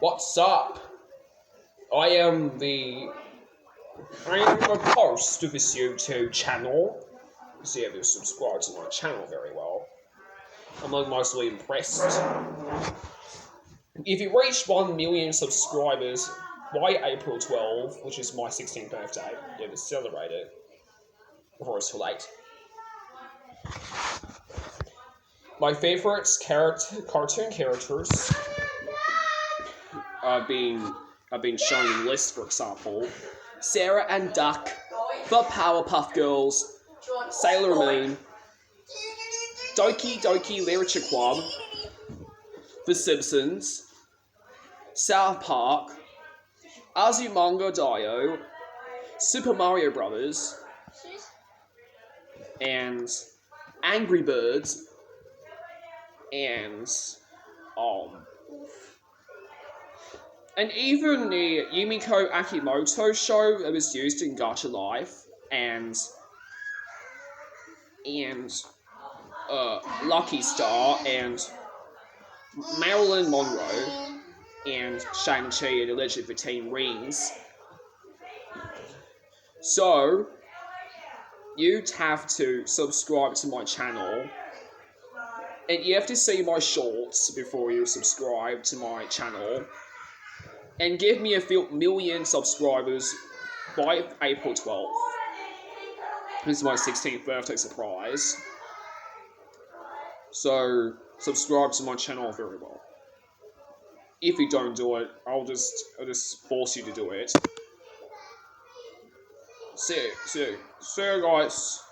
What's up? I am the host of this YouTube channel. So you have subscribed to my channel very well. I'm mostly impressed. If you reach 1 million subscribers by April 12, which is my 16th birthday, you have to celebrate it before it's too late. My favourite cartoon characters are being shown in lists, for example. Sarah and Duck, the Powerpuff Girls, Sailor Moon, Doki Doki Literature Club, The Simpsons, South Park, Azumanga Daioh, Super Mario Brothers, and Angry Birds, and even the Yumiko Akimoto show that was used in Gacha Life, and Lucky Star, and Marilyn Monroe, and Shang-Chi and the Legend of the Ten Rings. So, you'd have to subscribe to my channel, and you have to see my shorts before you subscribe to my channel, and give me a million subscribers by April 12th. This is my 16th birthday surprise. So, subscribe to my channel very well. If you don't do it, I'll just force you to do it. See you guys.